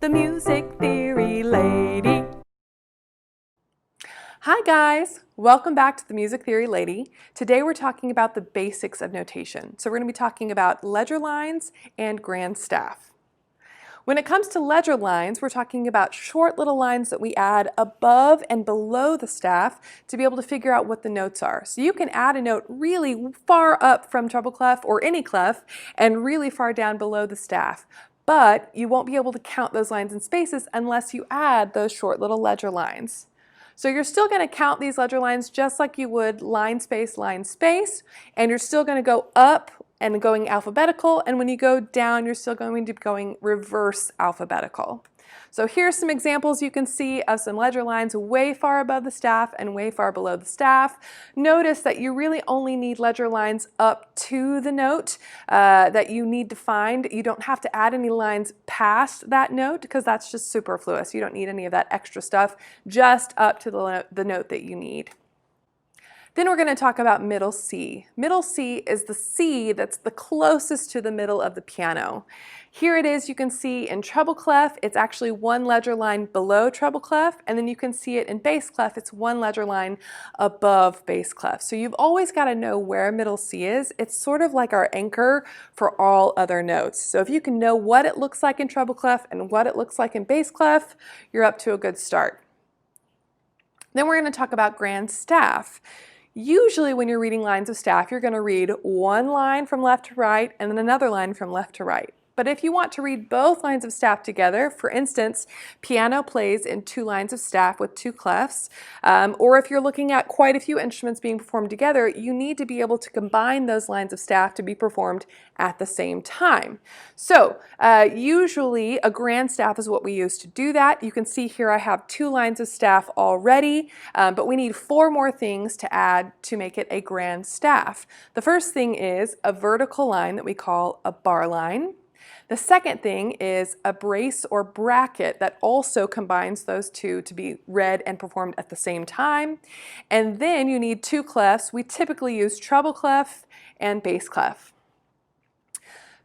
the Music Theory Lady. Hi guys, welcome back to the Music Theory Lady. Today we're talking about the basics of notation. So we're going to be talking about ledger lines and grand staff. When it comes to ledger lines, we're talking about short little lines that we add above and below the staff to be able to figure out what the notes are. So you can add a note really far up from treble clef or any clef and really far down below the staff. But you won't be able to count those lines and spaces unless you add those short little ledger lines. So you're still going to count these ledger lines just like you would line, space, and you're still going to go up and going alphabetical, and when you go down, you're still going to be going reverse alphabetical. So here's some examples you can see of some ledger lines way far above the staff and way far below the staff. Notice that you really only need ledger lines up to the note that you need to find. You don't have to add any lines past that note because that's just superfluous. You don't need any of that extra stuff, just up to the note that you need. Then we're going to talk about middle C. Middle C is the C that's the closest to the middle of the piano. Here it is, you can see in treble clef, it's actually one ledger line below treble clef, and then you can see it in bass clef, it's one ledger line above bass clef. So you've always got to know where middle C is. It's sort of like our anchor for all other notes. So if you can know what it looks like in treble clef and what it looks like in bass clef, you're up to a good start. Then we're going to talk about grand staff. Usually when you're reading lines of staff, you're going to read one line from left to right and then another line from left to right. But if you want to read both lines of staff together, for instance, piano plays in two lines of staff with two clefs, or if you're looking at quite a few instruments being performed together, you need to be able to combine those lines of staff to be performed at the same time. So usually a grand staff is what we use to do that. You can see here I have two lines of staff already, but we need four more things to add to make it a grand staff. The first thing is a vertical line that we call a bar line. The second thing is a brace or bracket that also combines those two to be read and performed at the same time. And then you need two clefs. We typically use treble clef and bass clef.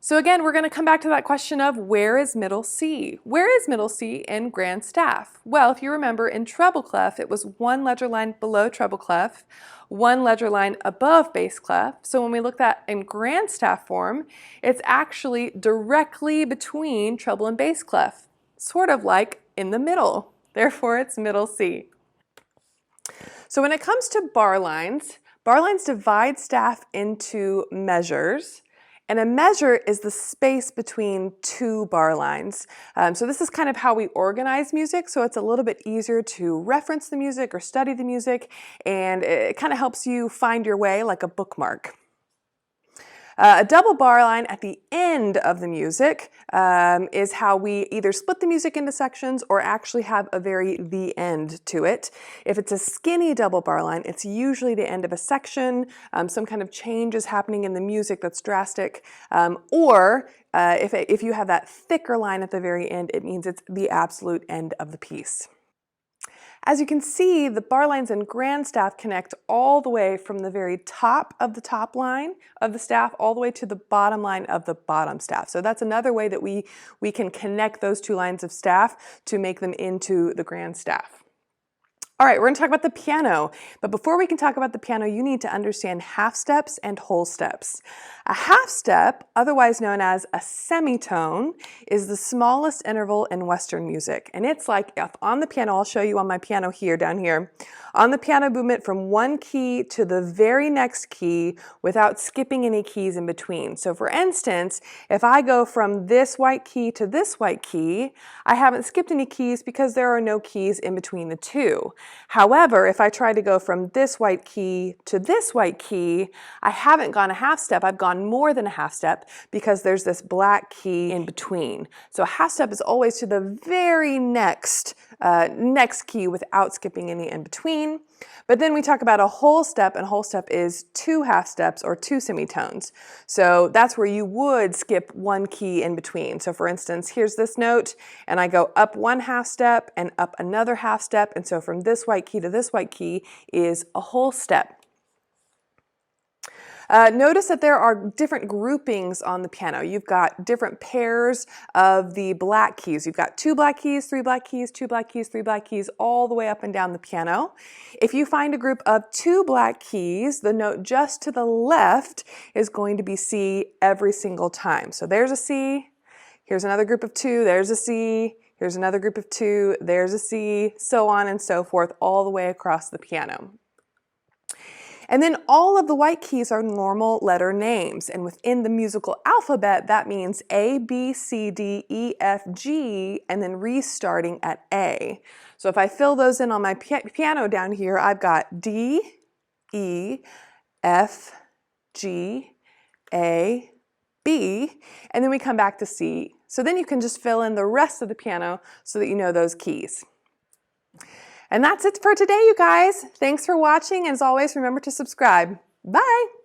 So again, we're going to come back to that question of where is middle C? Where is middle C in grand staff? Well, if you remember in treble clef, it was one ledger line below treble clef, one ledger line above bass clef. So when we look at in grand staff form, it's actually directly between treble and bass clef, sort of like in the middle. Therefore, it's middle C. So when it comes to bar lines divide staff into measures. And a measure is the space between two bar lines. So this is kind of how we organize music, so it's a little bit easier to reference the music or study the music, and it kind of helps you find your way like a bookmark. A double bar line at the end of the music is how we either split the music into sections or actually have a the end to it. If it's a skinny double bar line, it's usually the end of a section, some kind of change is happening in the music that's drastic, or if you have that thicker line at the very end, it means it's the absolute end of the piece. As you can see, the bar lines in grand staff connect all the way from the very top of the top line of the staff all the way to the bottom line of the bottom staff. So that's another way that we can connect those two lines of staff to make them into the grand staff. All right, we're going to talk about the piano, but before we can talk about the piano, you need to understand half steps and whole steps. A half step, otherwise known as a semitone, is the smallest interval in Western music, and it's like on the piano, I'll show you on my piano here, down here, on the piano movement from one key to the very next key without skipping any keys in between. So for instance, if I go from this white key to this white key, I haven't skipped any keys because there are no keys in between the two. However, if I try to go from this white key to this white key, I haven't gone a half step, I've gone more than a half step because there's this black key in between. So a half step is always to the very next key without skipping any in between. But then we talk about a whole step, and a whole step is two half steps or two semitones. So that's where you would skip one key in between. So for instance, here's this note, and I go up one half step and up another half step, and so from this white key to this white key is a whole step. Notice that there are different groupings on the piano. You've got different pairs of the black keys. You've got 2 black keys, 3 black keys, 2 black keys, 3 black keys, all the way up and down the piano. If you find a group of 2 black keys, the note just to the left is going to be C every single time. So there's a C, here's another group of 2, there's a C, here's another group of 2, there's a C, so on and so forth, all the way across the piano. And then all of the white keys are normal letter names, and within the musical alphabet, that means A, B, C, D, E, F, G, and then restarting at A. So if I fill those in on my piano down here, I've got D, E, F, G, A, B, and then we come back to C. So then you can just fill in the rest of the piano so that you know those keys. And that's it for today, you guys. Thanks for watching, and as always, remember to subscribe. Bye!